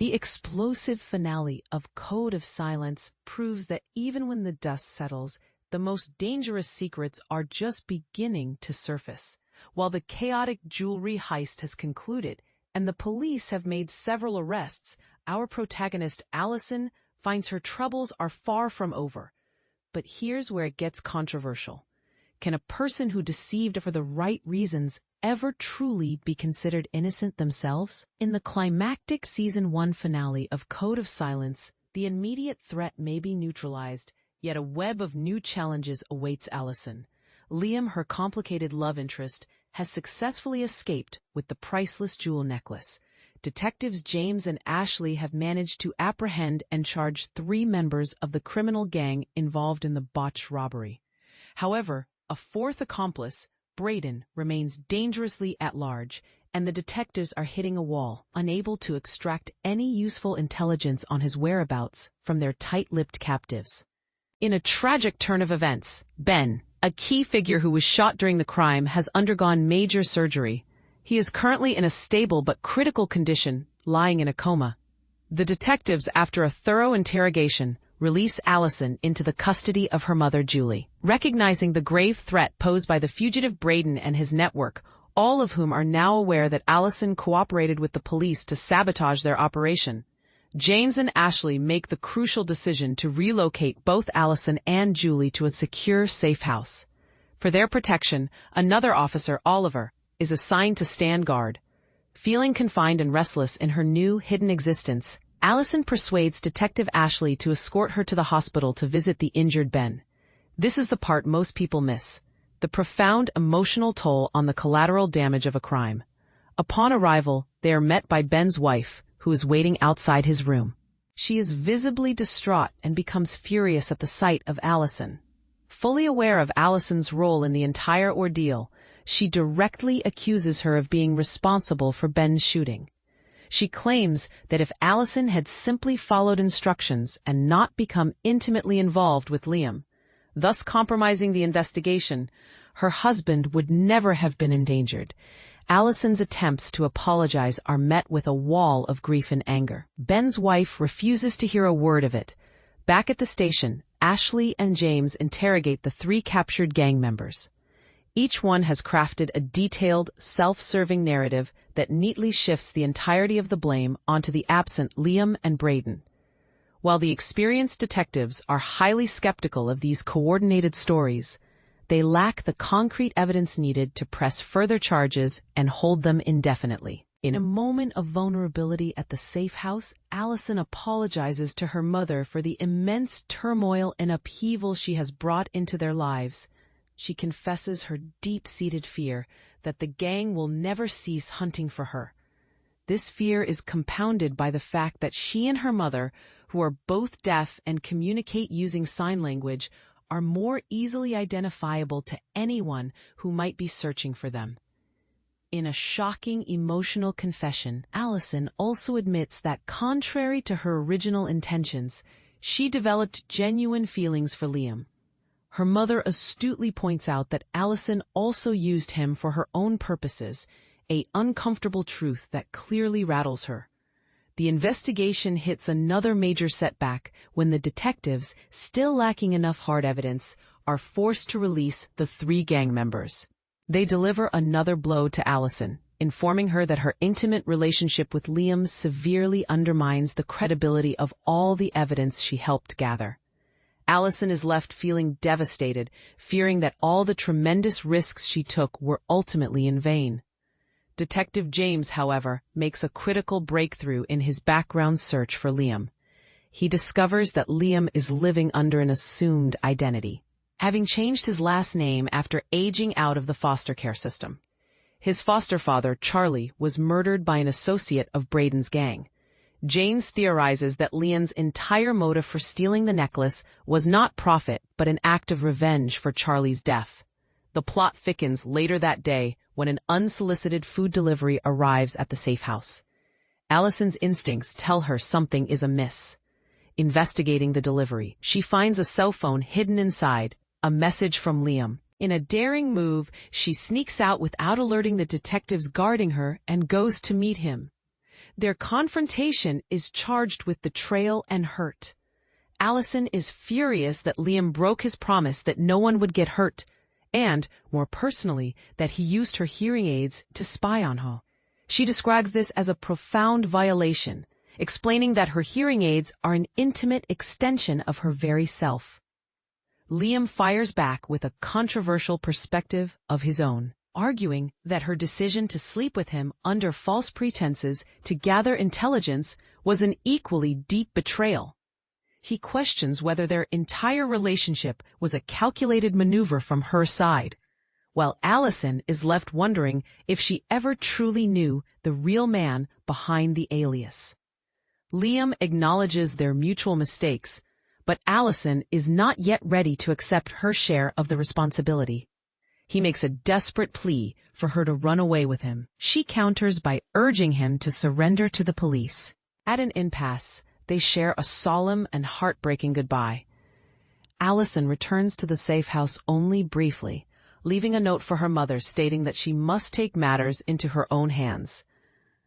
The explosive finale of Code of Silence proves that even when the dust settles, the most dangerous secrets are just beginning to surface. While the chaotic jewelry heist has concluded and the police have made several arrests, our protagonist Alison finds her troubles are far from over. But here's where it gets controversial. Can a person who deceived for the right reasons ever truly be considered innocent themselves? In the climactic Season 1 finale of Code of Silence, the immediate threat may be neutralized, yet a web of new challenges awaits Alison. Liam, her complicated love interest, has successfully escaped with the priceless jewel necklace. Detectives James and Ashley have managed to apprehend and charge 3 members of the criminal gang involved in the botched robbery. However, a 4th accomplice, Braden, remains dangerously at large, and the detectives are hitting a wall, unable to extract any useful intelligence on his whereabouts from their tight-lipped captives. In a tragic turn of events, Ben, a key figure who was shot during the crime, has undergone major surgery. He is currently in a stable but critical condition, lying in a coma. The detectives, after a thorough interrogation, release Alison into the custody of her mother, Julie. Recognizing the grave threat posed by the fugitive Braden and his network, all of whom are now aware that Alison cooperated with the police to sabotage their operation, James and Ashley make the crucial decision to relocate both Alison and Julie to a secure, safe house. For their protection, another officer, Oliver, is assigned to stand guard. Feeling confined and restless in her new, hidden existence, Alison persuades Detective Ashley to escort her to the hospital to visit the injured Ben. This is the part most people miss: the profound emotional toll on the collateral damage of a crime. Upon arrival, they are met by Ben's wife, who is waiting outside his room. She is visibly distraught and becomes furious at the sight of Alison. Fully aware of Alison's role in the entire ordeal, she directly accuses her of being responsible for Ben's shooting. She claims that if Alison had simply followed instructions and not become intimately involved with Liam, thus compromising the investigation, her husband would never have been endangered. Alison's attempts to apologize are met with a wall of grief and anger. Ben's wife refuses to hear a word of it. Back at the station, Ashley and James interrogate the 3 captured gang members. Each one has crafted a detailed, self-serving narrative that neatly shifts the entirety of the blame onto the absent Liam and Braden. While the experienced detectives are highly skeptical of these coordinated stories, they lack the concrete evidence needed to press further charges and hold them indefinitely. In a moment of vulnerability at the safe house, Alison apologizes to her mother for the immense turmoil and upheaval she has brought into their lives. She confesses her deep-seated fear that the gang will never cease hunting for her. This fear is compounded by the fact that she and her mother, who are both deaf and communicate using sign language, are more easily identifiable to anyone who might be searching for them. In a shocking emotional confession, Alison also admits that, contrary to her original intentions, she developed genuine feelings for Liam. Her mother astutely points out that Alison also used him for her own purposes, an uncomfortable truth that clearly rattles her. The investigation hits another major setback when the detectives, still lacking enough hard evidence, are forced to release the 3 gang members. They deliver another blow to Alison, informing her that her intimate relationship with Liam severely undermines the credibility of all the evidence she helped gather. Alison is left feeling devastated, fearing that all the tremendous risks she took were ultimately in vain. Detective James, however, makes a critical breakthrough in his background search for Liam. He discovers that Liam is living under an assumed identity, having changed his last name after aging out of the foster care system. His foster father, Charlie, was murdered by an associate of Braden's gang. James theorizes that Liam's entire motive for stealing the necklace was not profit, but an act of revenge for Charlie's death. The plot thickens later that day when an unsolicited food delivery arrives at the safe house. Alison's instincts tell her something is amiss. Investigating the delivery, she finds a cell phone hidden inside, a message from Liam. In a daring move, she sneaks out without alerting the detectives guarding her and goes to meet him. Their confrontation is charged with betrayal and hurt. Alison is furious that Liam broke his promise that no one would get hurt, and, more personally, that he used her hearing aids to spy on her. She describes this as a profound violation, explaining that her hearing aids are an intimate extension of her very self. Liam fires back with a controversial perspective of his own, arguing that her decision to sleep with him under false pretenses to gather intelligence was an equally deep betrayal. He questions whether their entire relationship was a calculated maneuver from her side, while Alison is left wondering if she ever truly knew the real man behind the alias. Liam acknowledges their mutual mistakes, but Alison is not yet ready to accept her share of the responsibility. He makes a desperate plea for her to run away with him. She counters by urging him to surrender to the police. At an impasse, they share a solemn and heartbreaking goodbye. Alison returns to the safe house only briefly, leaving a note for her mother stating that she must take matters into her own hands.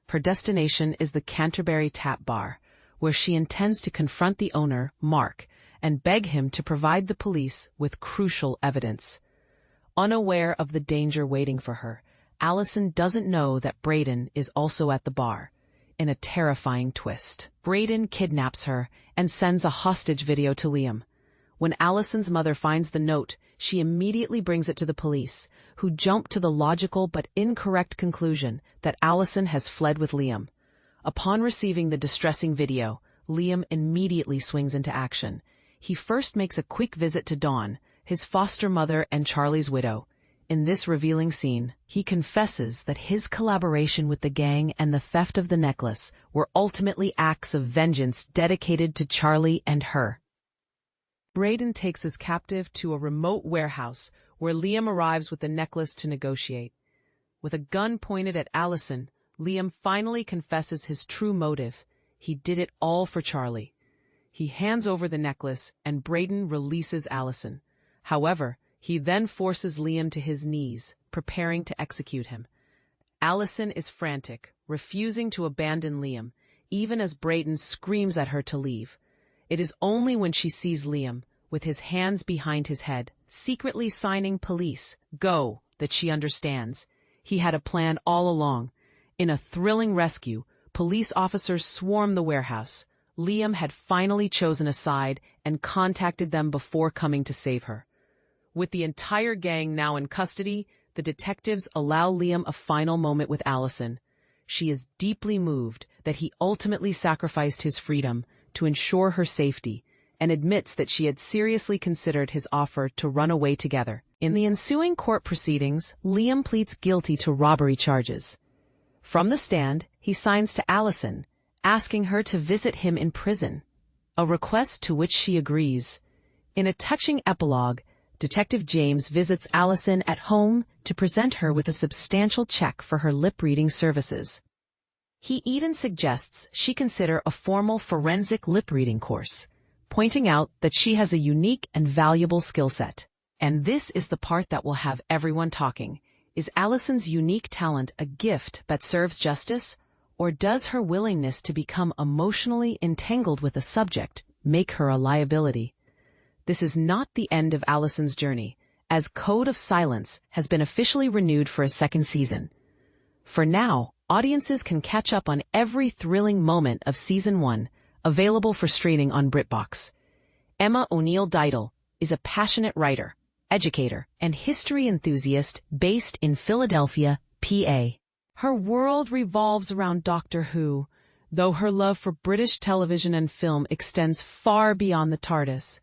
Her destination is the Canterbury Tap Bar, where she intends to confront the owner, Mark, and beg him to provide the police with crucial evidence. Unaware of the danger waiting for her, Alison doesn't know that Braden is also at the bar. In a terrifying twist, Braden kidnaps her and sends a hostage video to Liam. When Alison's mother finds the note, she immediately brings it to the police, who jump to the logical but incorrect conclusion that Alison has fled with Liam. Upon receiving the distressing video, Liam immediately swings into action. He first makes a quick visit to Dawn, his foster mother and Charlie's widow. In this revealing scene, he confesses that his collaboration with the gang and the theft of the necklace were ultimately acts of vengeance dedicated to Charlie and her. Braden takes his captive to a remote warehouse where Liam arrives with the necklace to negotiate. With a gun pointed at Alison, Liam finally confesses his true motive. He did it all for Charlie. He hands over the necklace and Braden releases Alison. However, he then forces Liam to his knees, preparing to execute him. Alison is frantic, refusing to abandon Liam, even as Braden screams at her to leave. It is only when she sees Liam, with his hands behind his head, secretly signing "Police, go," that she understands. He had a plan all along. In a thrilling rescue, police officers swarm the warehouse. Liam had finally chosen a side and contacted them before coming to save her. With the entire gang now in custody, the detectives allow Liam a final moment with Alison. She is deeply moved that he ultimately sacrificed his freedom to ensure her safety, and admits that she had seriously considered his offer to run away together. In the ensuing court proceedings, Liam pleads guilty to robbery charges. From the stand, he signs to Alison, asking her to visit him in prison, a request to which she agrees. In a touching epilogue, Detective James visits Alison at home to present her with a substantial check for her lip-reading services. He even suggests she consider a formal forensic lip-reading course, pointing out that she has a unique and valuable skill set. And this is the part that will have everyone talking. Is Alison's unique talent a gift that serves justice, or does her willingness to become emotionally entangled with a subject make her a liability? This is not the end of Alison's journey, as Code of Silence has been officially renewed for a second season. For now, audiences can catch up on every thrilling moment of Season 1, available for streaming on BritBox. Emma O'Neill Didle is a passionate writer, educator, and history enthusiast based in Philadelphia, PA. Her world revolves around Doctor Who, though her love for British television and film extends far beyond the TARDIS.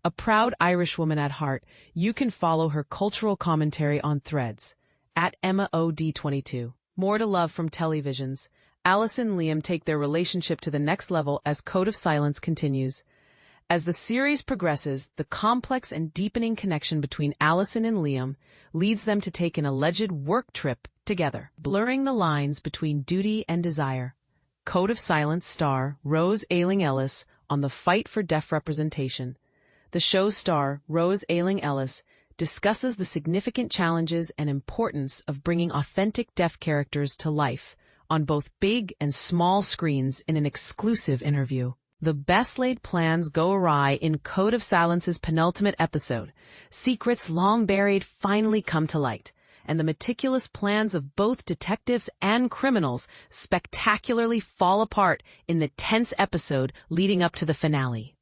A proud Irishwoman at heart, you can follow her cultural commentary on Threads, at EmmaOD22. More to love from televisions. Alison and Liam take their relationship to the next level as Code of Silence continues. As the series progresses, the complex and deepening connection between Alison and Liam leads them to take an alleged work trip together, blurring the lines between duty and desire. Code of Silence star Rose Ayling-Ellis on the fight for deaf representation. The show's star, Rose Ayling-Ellis, discusses the significant challenges and importance of bringing authentic deaf characters to life on both big and small screens in an exclusive interview. The best-laid plans go awry in Code of Silence's penultimate episode. Secrets long buried finally come to light, and the meticulous plans of both detectives and criminals spectacularly fall apart in the tense episode leading up to the finale.